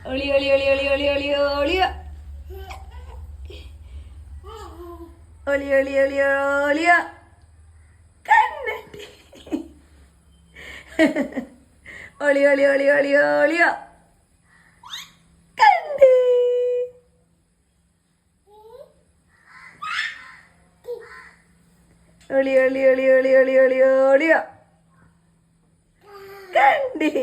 ഒളി ഒളി ഒളി ഒളി ഒളി ഒളി ഒളിയ ഒളി ഒളി ഒളി ഒളിയ കണ്ണട്ടി ഒളി ഒളി ഒളി ഒളി ഒളിയ കണ്ടി ഒളി ഒളി ഒളി ഒളി ഒളി ഒളി ഒളിയ കണ്ടി